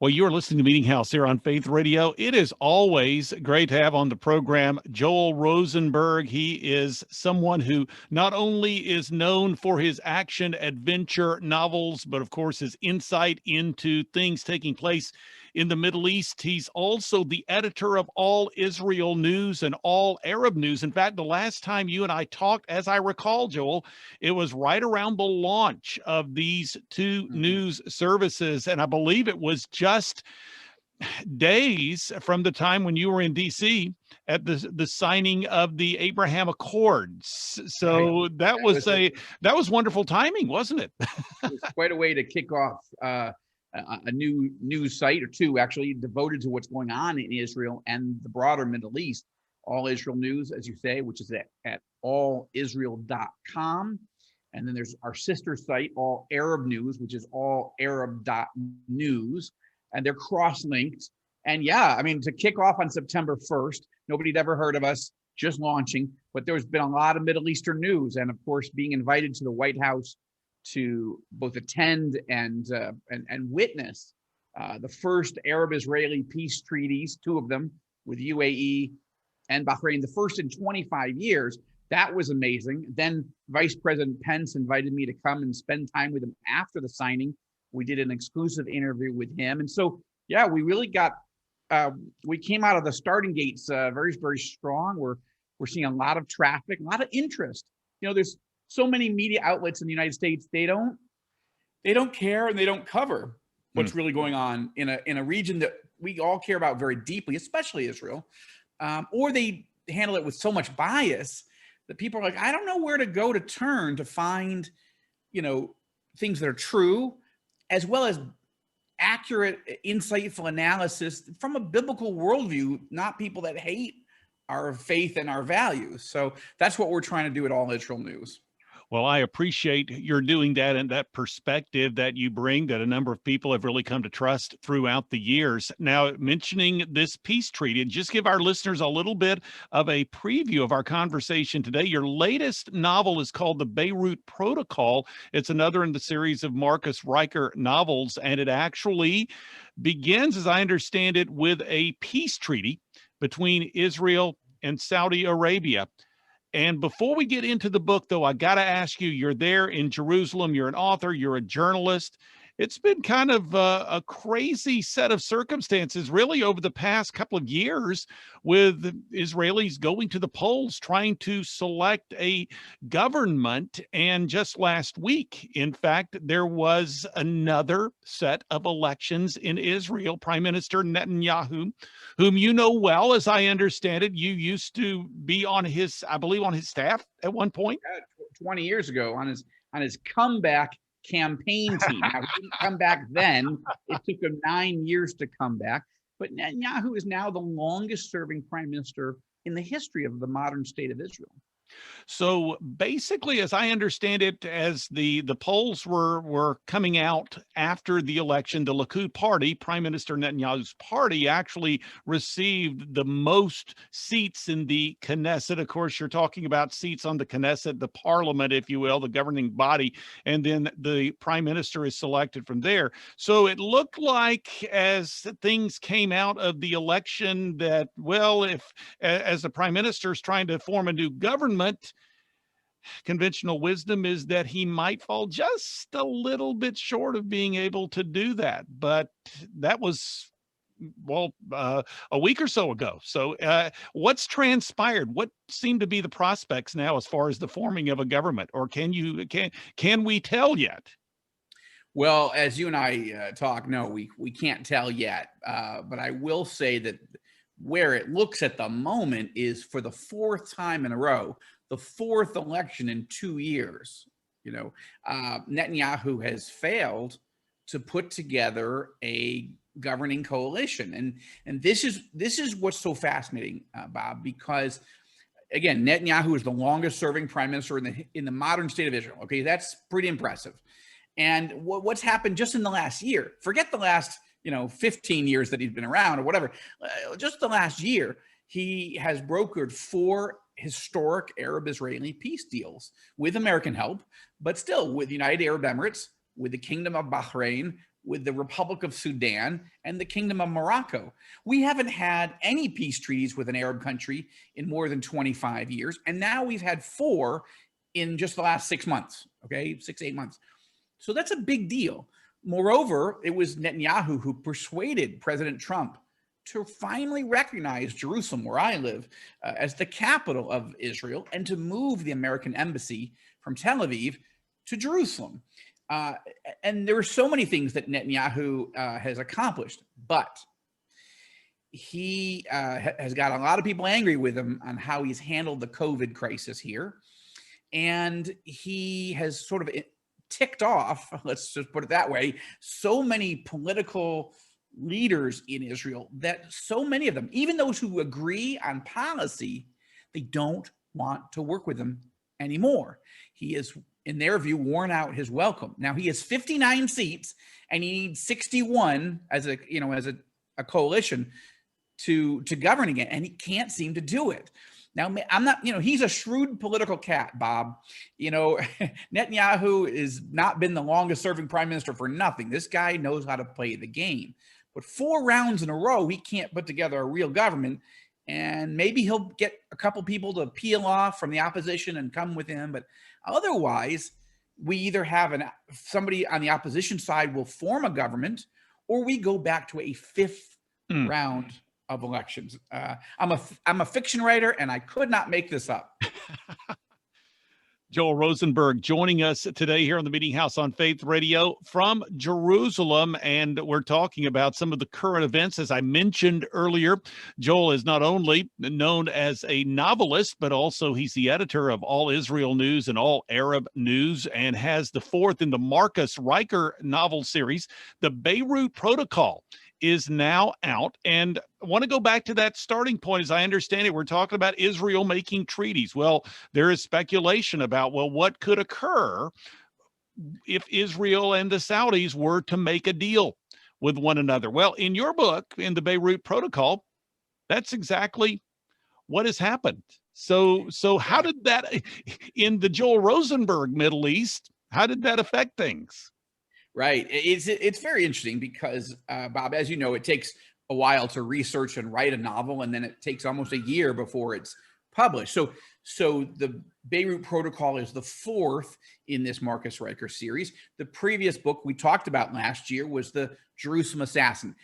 Well, you're listening to Meeting House here on Faith Radio. It is always great to have on the program Joel Rosenberg. He is someone who not only is known for his action adventure novels, but of course his insight into things taking place in the Middle East. He's also the editor of All Israel News and All Arab News. In fact, the last time you and I talked, as I recall, Joel, it was right around the launch of these two news services. And I believe it was just days from the time when you were in DC at the signing of the Abraham Accords. So Right. that was wonderful timing, wasn't it? It was quite a way to kick off a new news site, or two actually, devoted to what's going on in Israel and the broader Middle East. All Israel News, as you say, which is at allisrael.com. And then there's our sister site, All Arab News, which is allarab.news. And they're cross-linked. And yeah, I mean, to kick off on September 1st, nobody'd ever heard of us, just launching, but there's been a lot of Middle Eastern news. And of course, being invited to the White House to both attend and witness the first Arab-Israeli peace treaties, two of them with UAE and Bahrain, the first in 25 years. That was amazing. Then Vice President Pence invited me to come and spend time with him after the signing. We did an exclusive interview with him. And so, yeah, we really got, we came out of the starting gates very, very strong. We're seeing a lot of traffic, a lot of interest. You know, there's so many media outlets in the United States, they don't care and they don't cover what's really going on in a region that we all care about very deeply, especially Israel. Or they handle it with so much bias that people are like, I don't know where to go to turn to find, you know, things that are true, as well as accurate, insightful analysis from a biblical worldview, not people that hate our faith and our values. So that's what we're trying to do at All Israel News. Well, I appreciate your doing that and that perspective that you bring that a number of people have really come to trust throughout the years. Now, mentioning this peace treaty, and just give our listeners a little bit of a preview of our conversation today. Your latest novel is called The Beirut Protocol. It's another in the series of Marcus Riker novels, and it actually begins, as I understand it, with a peace treaty between Israel and Saudi Arabia. And before we get into the book, though, I got to ask you, you're there in Jerusalem, you're an author, you're a journalist. It's been kind of a crazy set of circumstances, really, over the past couple of years, with Israelis going to the polls, trying to select a government. And just last week, in fact, there was another set of elections in Israel. Prime Minister Netanyahu, whom you know well, as I understand it, you used to be on his, I believe, on his staff at one point. 20 years ago on his comeback campaign team. Now, he didn't come back then. It took him 9 years to come back. But Netanyahu is now the longest serving prime minister in the history of the modern state of Israel. So basically, as I understand it, as the polls were coming out after the election, the Likud party, Prime Minister Netanyahu's party, actually received the most seats in the Knesset. Of course, you're talking about seats on the Knesset, the parliament, if you will, the governing body, and then the prime minister is selected from there. So it looked like, as things came out of the election, that, well, if as the prime minister is trying to form a new government, conventional wisdom is that he might fall just a little bit short of being able to do that. But that was, well, a week or so ago. So what's transpired? What seem to be the prospects now as far as the forming of a government? Or can we tell yet? Well, as you and I talk, no, we can't tell yet. But I will say that where it looks at the moment is, for the fourth time in a row, the fourth election in 2 years, you know, Netanyahu has failed to put together a governing coalition. And this is what's so fascinating, Bob, because again, Netanyahu is the longest serving prime minister in the modern state of Israel. Okay, that's pretty impressive. And what's happened just in the last year, forget the last 15 years that he's been around or whatever, just the last year, he has brokered 4 historic Arab-Israeli peace deals with American help, but still with the United Arab Emirates, with the Kingdom of Bahrain, with the Republic of Sudan and the Kingdom of Morocco. We haven't had any peace treaties with an Arab country in more than 25 years. And now we've had 4 in just the last 6 months, okay, 8 months. So that's a big deal. Moreover, it was Netanyahu who persuaded President Trump to finally recognize Jerusalem, where I live, as the capital of Israel, and to move the American embassy from Tel Aviv to Jerusalem. And there are so many things that Netanyahu has accomplished, but he has got a lot of people angry with him on how he's handled the COVID crisis here. And he has sort of ticked off, let's just put it that way, so many political leaders in Israel that so many of them, even those who agree on policy, they don't want to work with him anymore. He is, in their view, worn out his welcome. Now he has 59 seats and he needs 61 as a coalition to govern again, and he can't seem to do it. Now, I'm not, he's a shrewd political cat, Bob. Netanyahu has not been the longest serving prime minister for nothing. This guy knows how to play the game. But 4 rounds in a row, he can't put together a real government. And maybe he'll get a couple people to peel off from the opposition and come with him. But otherwise, we either have somebody on the opposition side will form a government, or we go back to a 5th round of elections. I'm a fiction writer, and I could not make this up. Joel Rosenberg joining us today here on the Meeting House on Faith Radio from Jerusalem, and we're talking about some of the current events. As I mentioned earlier, Joel is not only known as a novelist, but also he's the editor of All Israel News and All Arab News, and has the 4th in the Marcus Riker novel series, The Beirut Protocol, is now out. And I want to go back to that starting point. As I understand it, we're talking about Israel making treaties. Well, there is speculation about, what could occur if Israel and the Saudis were to make a deal with one another. Well, in your book, in the Beirut Protocol, that's exactly what has happened. So how did that, in the Joel Rosenberg Middle East, how did that affect things? Right. It's very interesting because, Bob, as you know, it takes a while to research and write a novel, and then it takes almost a year before it's published. So the Beirut Protocol is the 4th in this Marcus Riker series. The previous book we talked about last year was the Jerusalem Assassin.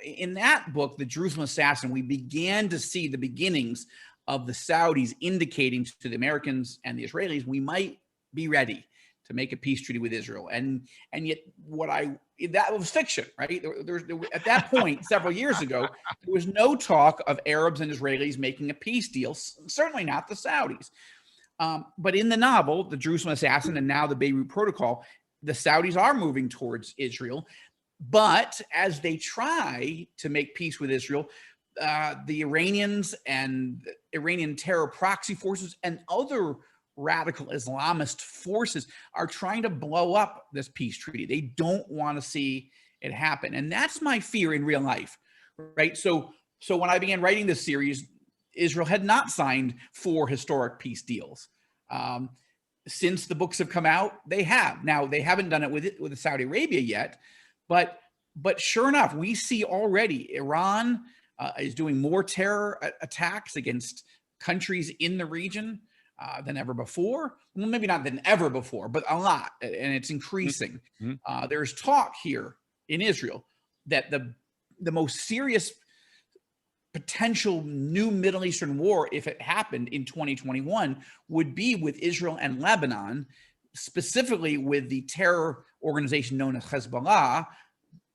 In that book, the Jerusalem Assassin, we began to see the beginnings of the Saudis indicating to the Americans and the Israelis, we might be ready to make a peace treaty with Israel. And yet that was fiction, right? There, at that point, several years ago, there was no talk of Arabs and Israelis making a peace deal, certainly not the Saudis. But in the novel, The Jerusalem Assassin, and now the Beirut Protocol, the Saudis are moving towards Israel. But as they try to make peace with Israel, the Iranians and Iranian terror proxy forces and other radical Islamist forces are trying to blow up this peace treaty. They don't want to see it happen. And that's my fear in real life, right? So when I began writing this series, Israel had not signed 4 historic peace deals. Since the books have come out, they have. Now, they haven't done it with Saudi Arabia yet, but sure enough, we see already Iran is doing more terror attacks against countries in the region than ever before. Well, maybe not than ever before, but a lot, and it's increasing. There's talk here in Israel that the most serious potential new Middle Eastern war, if it happened in 2021, would be with Israel and Lebanon, specifically with the terror organization known as Hezbollah,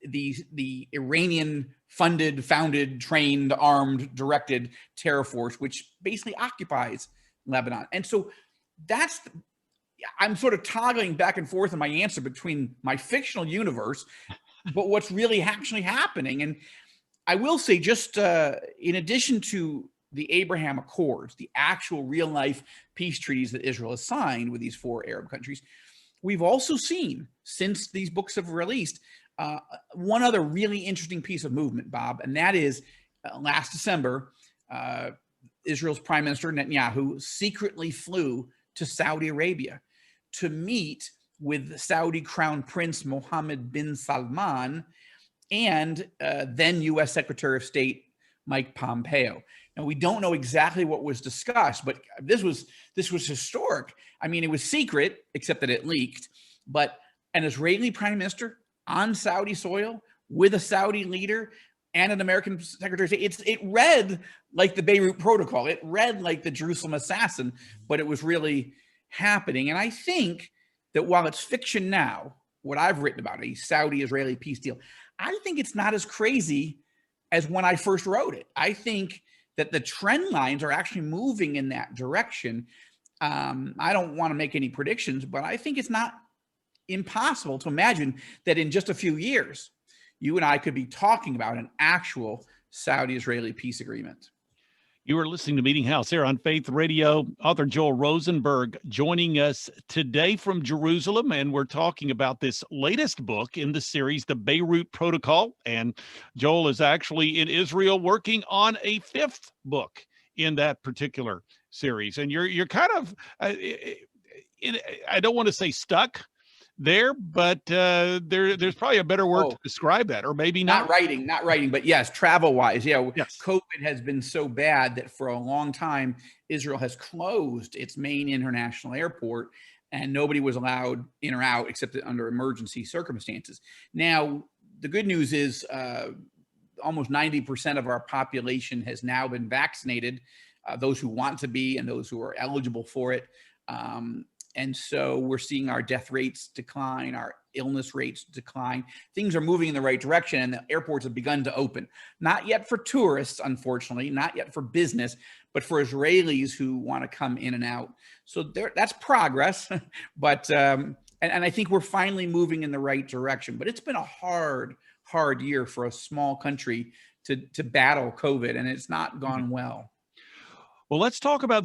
the Iranian-funded, founded, trained, armed, directed terror force, which basically occupies Lebanon. And so I'm sort of toggling back and forth in my answer between my fictional universe, but what's really actually happening. And I will say, just in addition to the Abraham Accords, the actual real life peace treaties that Israel has signed with these 4 Arab countries, we've also seen, since these books have released, one other really interesting piece of movement, Bob, and that is last December, Israel's Prime Minister Netanyahu secretly flew to Saudi Arabia to meet with Saudi Crown Prince Mohammed bin Salman and then U.S. Secretary of State Mike Pompeo. Now, we don't know exactly what was discussed, but this was historic. I mean, it was secret, except that it leaked. But an Israeli prime minister on Saudi soil with a Saudi leader and an American Secretary of State, it read like the Beirut Protocol. It read like the Jerusalem assassin, but it was really happening. And I think that while it's fiction now, what I've written about, a Saudi-Israeli peace deal, I think it's not as crazy as when I first wrote it. I think that the trend lines are actually moving in that direction. I don't want to make any predictions, but I think it's not impossible to imagine that in just a few years, you and I could be talking about an actual Saudi-Israeli peace agreement. You are listening to Meeting House here on Faith Radio. Author Joel Rosenberg joining us today from Jerusalem, and we're talking about this latest book in the series, The Beirut Protocol. And Joel is actually in Israel working on a fifth book in that particular series. And you're kind of, I don't want to say stuck there, but there's probably a better word to describe that, or maybe not. Not writing, but yes, travel wise. Yeah. Yes. COVID has been so bad that for a long time, Israel has closed its main international airport and nobody was allowed in or out except under emergency circumstances. Now, the good news is almost 90% of our population has now been vaccinated, those who want to be and those who are eligible for it. And so we're seeing our death rates decline, our illness rates decline. Things are moving in the right direction, and the airports have begun to open. Not yet for tourists, unfortunately, not yet for business, but for Israelis who want to come in and out. So that's progress, but and I think we're finally moving in the right direction. But it's been a hard year for a small country to battle COVID, and it's not gone well. Well, let's talk about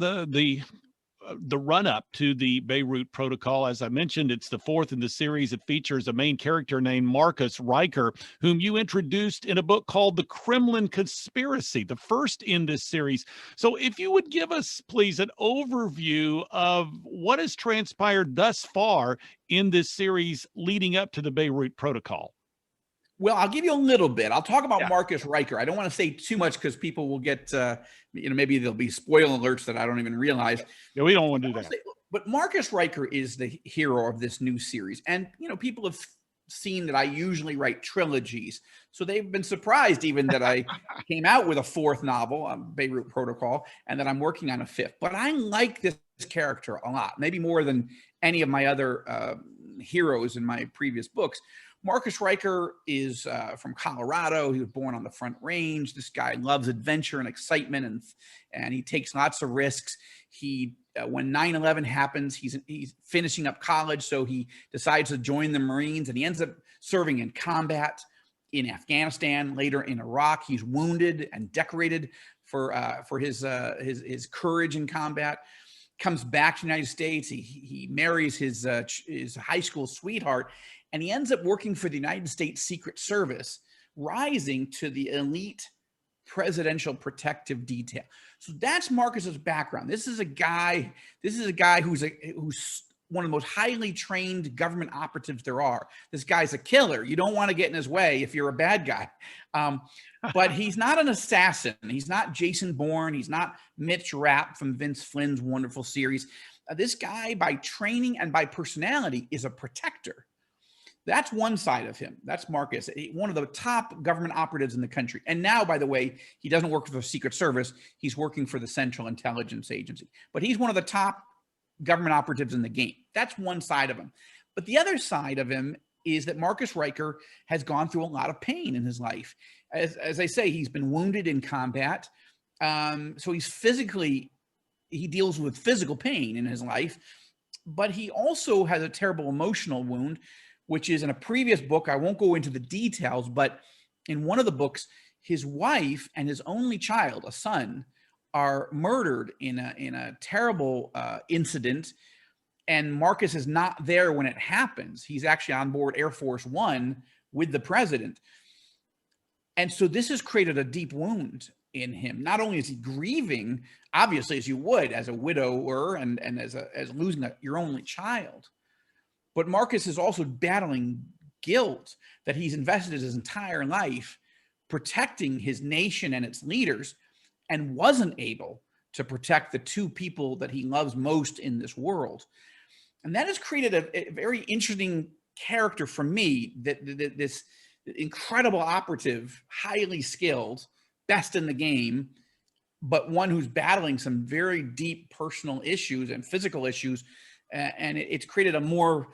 the run-up to the Beirut Protocol. As I mentioned, it's the fourth in the series. It features a main character named Marcus Riker, whom you introduced in a book called The Kremlin Conspiracy, the first in this series. So if you would give us, please, an overview of what has transpired thus far in this series leading up to the Beirut Protocol. Well, I'll give you a little bit. I'll talk about Marcus Riker. I don't want to say too much because people will get, maybe there'll be spoiler alerts that I don't even realize. Yeah, we don't want to do that. But Marcus Riker is the hero of this new series. And, people have seen that I usually write trilogies. So they've been surprised even that I came out with a fourth novel, Beirut Protocol, and that I'm working on a fifth. But I like this character a lot, maybe more than any of my other heroes in my previous books. Marcus Riker is from Colorado. He was born on the Front Range. This guy loves adventure and excitement, and he takes lots of risks. When 9/11 happens, he's finishing up college, so he decides to join the Marines, and he ends up serving in combat in Afghanistan, later in Iraq. He's wounded and decorated for his courage in combat. Comes back to the United States. He marries his high school sweetheart. And he ends up working for the United States Secret Service, rising to the elite presidential protective detail. So that's Marcus's background. This is a guy who's one of the most highly trained government operatives there are. This guy's a killer. You don't want to get in his way if you're a bad guy. But he's not an assassin. He's not Jason Bourne. He's not Mitch Rapp from Vince Flynn's wonderful series. This guy, by training and by personality, is a protector. That's one side of him. That's Marcus, one of the top government operatives in the country. And now, by the way, he doesn't work for the Secret Service. He's working for the Central Intelligence Agency. But he's one of the top government operatives in the game. That's one side of him. But the other side of him is that Marcus Riker has gone through a lot of pain in his life. As I say, he's been wounded in combat. So he deals with physical pain in his life. But he also has a terrible emotional wound, which is in a previous book. I won't go into the details, but in one of the books, his wife and his only child, a son, are murdered in a terrible incident. And Marcus is not there when it happens. He's actually on board Air Force One with the president. And so this has created a deep wound in him. Not only is he grieving, obviously, as you would as a widower and as losing your only child, But Marcus is also battling guilt that he's invested his entire life protecting his nation and its leaders and wasn't able to protect the two people that he loves most in this world. And that has created a very interesting character for me, that this incredible operative, highly skilled, best in the game, but one who's battling some very deep personal issues and physical issues. And it's created a more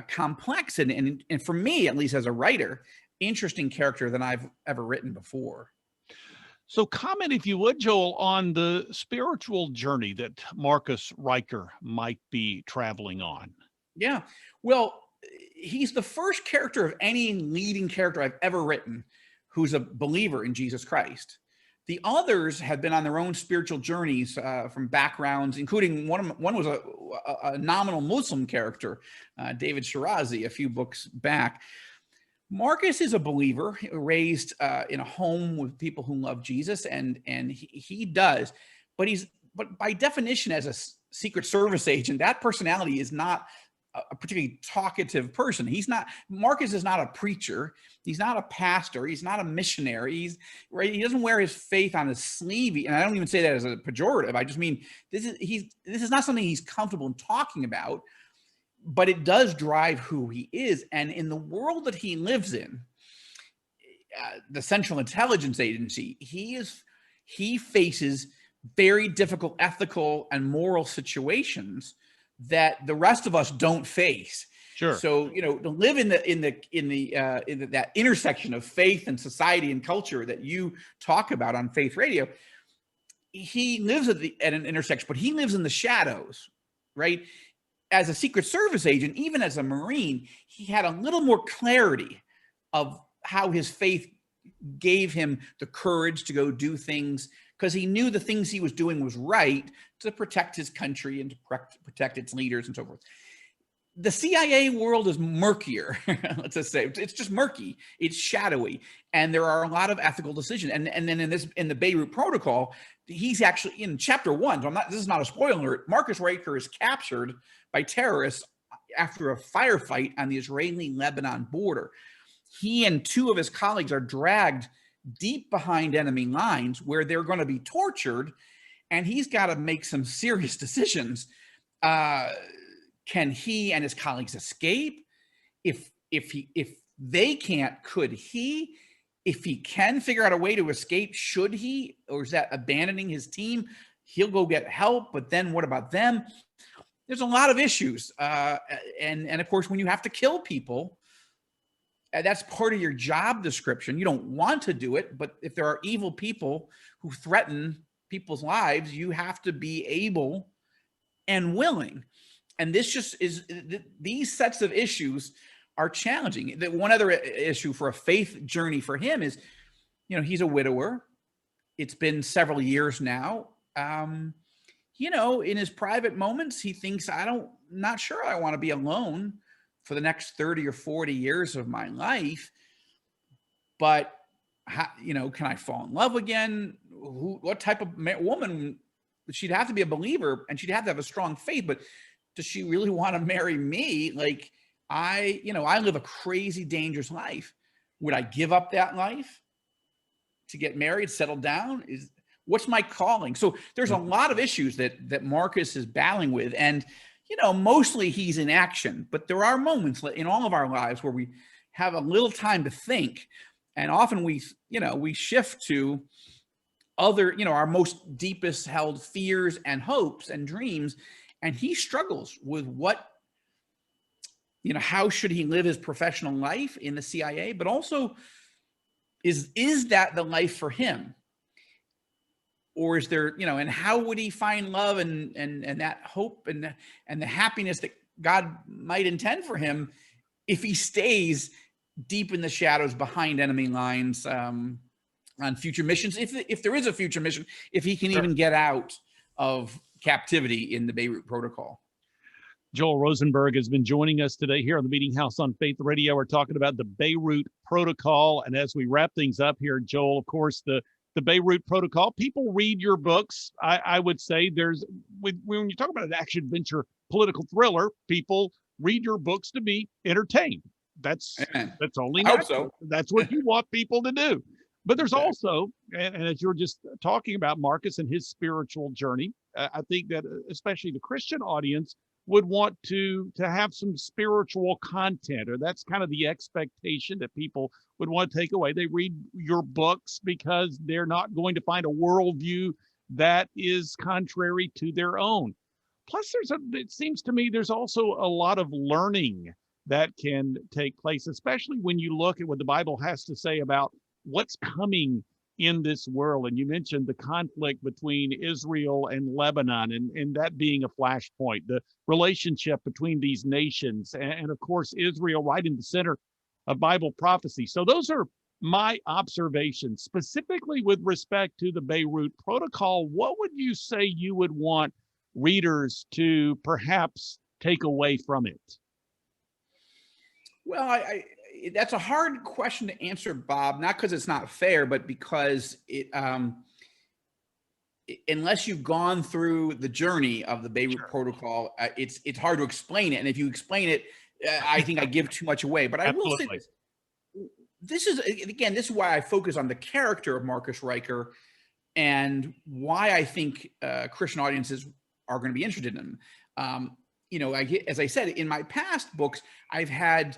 complex and for me, at least as a writer, interesting character than I've ever written before. So comment, if you would, Joel, on the spiritual journey that Marcus Riker might be traveling on. Yeah. Well, he's the first character of any leading character I've ever written who's a believer in Jesus Christ. The others have been on their own spiritual journeys from backgrounds, including one was a nominal Muslim character, David Shirazi, a few books back. Marcus is a believer, raised in a home with people who love Jesus, and he does. But by definition, as a Secret Service agent, that personality is not a particularly talkative person. Marcus is not a preacher. He's not a pastor. He's not a missionary. He doesn't wear his faith on his sleeve. And I don't even say that as a pejorative. I just mean this is not something he's comfortable in talking about, but it does drive who he is. And in the world that he lives in, the Central Intelligence Agency, he faces very difficult ethical and moral situations that the rest of us don't face. Sure. So, to live in that intersection of faith and society and culture that you talk about on Faith Radio, he lives at an intersection, but he lives in the shadows, right? As a Secret Service agent, even as a Marine, he had a little more clarity of how his faith gave him the courage to go do things, because he knew the things he was doing was right to protect his country and to protect its leaders and so forth. The CIA world is murkier. Let's just say it's just murky. It's shadowy, and there are a lot of ethical decisions. And then in the Beirut Protocol, he's actually in chapter 1. So this is not a spoiler. Marcus Riker is captured by terrorists after a firefight on the Israeli-Lebanon border. He and two of his colleagues are dragged deep behind enemy lines where they're going to be tortured, and he's got to make some serious decisions. Can he and his colleagues escape? If they can't, could he? If he can figure out a way to escape, should he? Or is that abandoning his team? He'll go get help, but then what about them? There's a lot of issues. And of course, when you have to kill people, that's part of your job description. You don't want to do it, but if there are evil people who threaten people's lives, you have to be able and willing. And this just is, these sets of issues are challenging. The one other issue for a faith journey for him is, he's a widower. It's been several years now. In his private moments, he thinks, not sure I want to be alone for the next 30 or 40 years of my life. But, can I fall in love again? What type of woman? She'd have to be a believer, and she'd have to have a strong faith, but does she really want to marry me? Like, I live a crazy, dangerous life. Would I give up that life to get married, settle down? What's my calling? So there's a lot of issues that Marcus is battling with. And, mostly he's in action, but there are moments in all of our lives where we have a little time to think. And often we shift to other, our most deepest held fears and hopes and dreams. And he struggles with how should he live his professional life in the CIA, but also is that the life for him? Or is there, and how would he find love and that hope and the happiness that God might intend for him if he stays deep in the shadows behind enemy lines on future missions? If there is a future mission, if he can even get out of captivity in the Beirut Protocol. Joel Rosenberg has been joining us today here on the Meeting House on Faith Radio. We're talking about the Beirut Protocol. And as we wrap things up here, Joel, of course, the Beirut Protocol, people read your books. I would say when you talk about an action adventure political thriller, people read your books to be entertained. That's Amen. that's only I hope natural. so. That's what you want people to do. But there's Exactly. also, and as you were just talking about Marcus and his spiritual journey, I think that especially the Christian audience would want to have some spiritual content, or that's kind of the expectation that people would want to take away. They read your books because they're not going to find a worldview that is contrary to their own. Plus, it seems to me there's also a lot of learning that can take place, especially when you look at what the Bible has to say about what's coming in this world. And you mentioned the conflict between Israel and Lebanon, and that being a flashpoint, the relationship between these nations, and of course, Israel right in the center of Bible prophecy. So those are my observations, specifically with respect to the Beirut Protocol. What would you say you would want readers to perhaps take away from it? Well, that's a hard question to answer, Bob, not because it's not fair, but because unless you've gone through the journey of the Beirut Protocol, it's hard to explain it. And if you explain it, I think I give too much away. But I will say this is why I focus on the character of Marcus Ryker and why I think Christian audiences are going to be interested in him. As I said, in my past books, I've had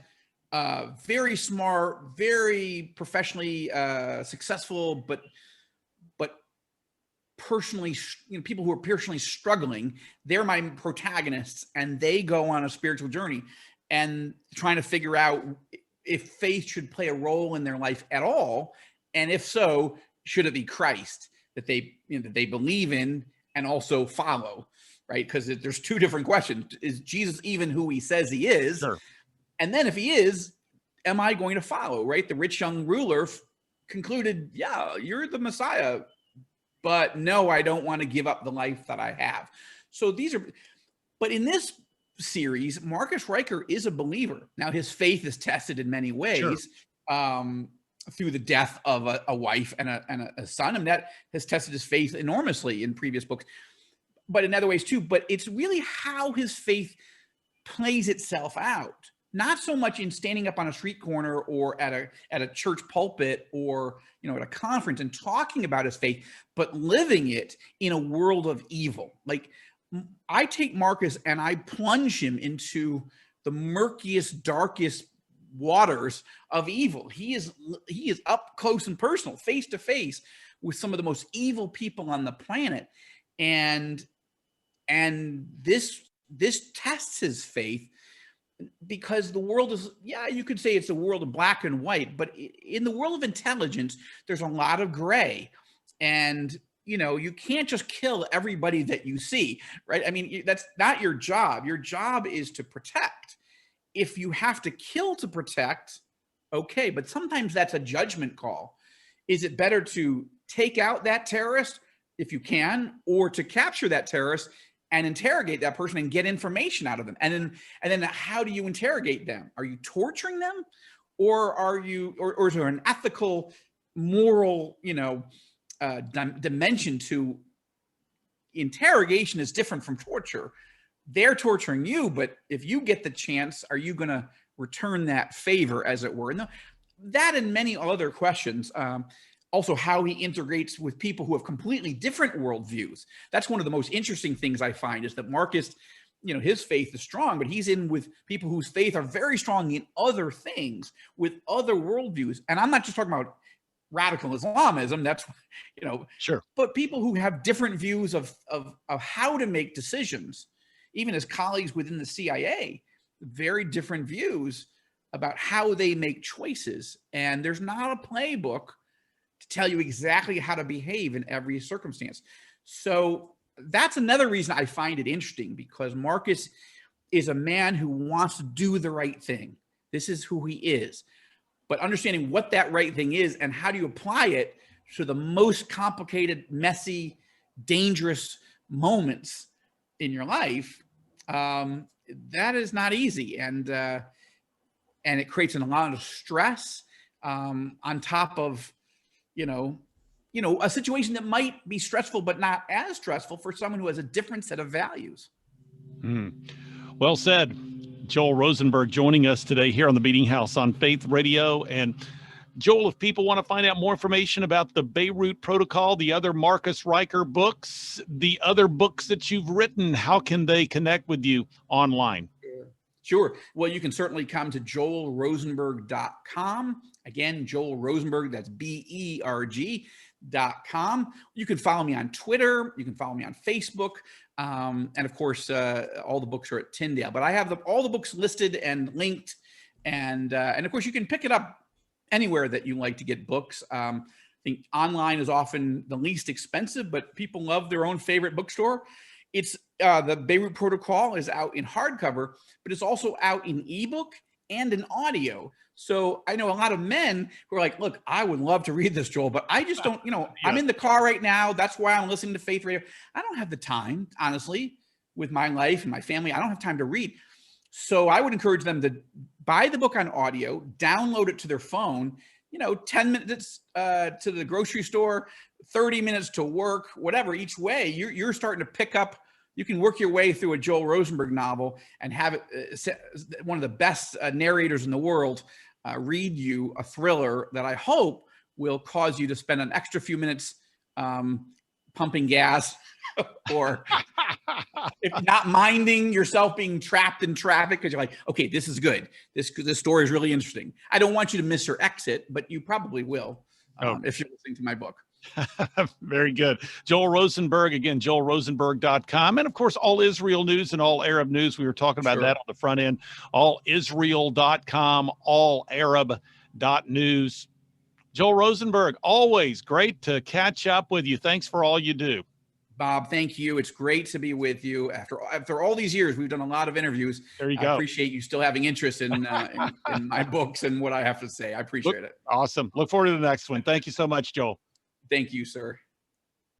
very smart, very professionally successful, but personally, people who are personally struggling. They're my protagonists, and they go on a spiritual journey and trying to figure out if faith should play a role in their life at all, and if so, should it be Christ that they believe in and also follow, right? Because there's two different questions: is Jesus even who he says he is? Sure. And then if he is, am I going to follow, right? The rich young ruler concluded, yeah, you're the Messiah, but no, I don't want to give up the life that I have. So but in this series, Marcus Ryker is a believer. Now, his faith is tested in many ways, through the death of a wife and a son, and that has tested his faith enormously in previous books, but in other ways too. But it's really how his faith plays itself out. Not so much in standing up on a street corner or at a church pulpit or at a conference and talking about his faith, but living it in a world of evil. Like, I take Marcus and I plunge him into the murkiest, darkest waters of evil. He is up close and personal, face to face with some of the most evil people on the planet, and this tests his faith. Because the world is, you could say it's a world of black and white, but in the world of intelligence, there's a lot of gray. And, you can't just kill everybody that you see, right? I mean, that's not your job. Your job is to protect. If you have to kill to protect, okay, but sometimes that's a judgment call. Is it better to take out that terrorist if you can, or to capture that terrorist and interrogate that person and get information out of them? And then how do you interrogate them? Are you torturing them, or or is there an ethical, moral, dimension to interrogation? Is different from torture. They're torturing you, but if you get the chance, are you going to return that favor, as it were? And that and many other questions. Also, how he integrates with people who have completely different worldviews. That's one of the most interesting things I find, is that Marcus, his faith is strong, but he's in with people whose faith are very strong in other things, with other worldviews. And I'm not just talking about radical Islamism. That's, sure. But people who have different views of how to make decisions, even as colleagues within the CIA, very different views about how they make choices. And there's not a playbook to tell you exactly how to behave in every circumstance. So that's another reason I find it interesting, because Marcus is a man who wants to do the right thing. This is who he is. But understanding what that right thing is and how do you apply it to the most complicated, messy, dangerous moments in your life, that is not easy. And it creates a lot of stress on top of a situation that might be stressful, but not as stressful for someone who has a different set of values. Well said. Joel Rosenberg joining us today here on the Meeting House on Faith Radio. And Joel, if people want to find out more information about the Beirut Protocol, the other Marcus Riker books, the other books that you've written, how can they connect with you online? Sure. Well, you can certainly come to joelrosenberg.com. Again, Joel Rosenberg, that's BERG.com. You can follow me on Twitter. You can follow me on Facebook. And of course, all the books are at Tyndale. But I have all the books listed and linked. And of course, you can pick it up anywhere that you like to get books. I think online is often the least expensive, but people love their own favorite bookstore. It's the Beirut Protocol is out in hardcover, but it's also out in ebook and in audio. So I know a lot of men who are like, look, I would love to read this, Joel, but I just don't, I'm in the car right now. That's why I'm listening to Faith Radio. I don't have the time, honestly, with my life and my family. I don't have time to read. So I would encourage them to buy the book on audio, download it to their phone, 10 minutes to the grocery store, 30 minutes to work, whatever, each way, you're starting to pick up. You can work your way through a Joel Rosenberg novel and have it, one of the best narrators in the world read you a thriller that I hope will cause you to spend an extra few minutes pumping gas or if not minding yourself being trapped in traffic because you're like, okay, this is good. This story is really interesting. I don't want you to miss your exit, but you probably will if you're listening to my book. Very good. Joel Rosenberg, again, joelrosenberg.com. And of course, All Israel News and All Arab News. We were talking about that on the front end. AllIsrael.com, allarab.news. Joel Rosenberg, always great to catch up with you. Thanks for all you do. Bob, thank you. It's great to be with you. After all these years, we've done a lot of interviews. There you go. I appreciate you still having interest in my books and what I have to say. I appreciate it. Awesome. Look forward to the next one. Thank you so much, Joel. Thank you, sir.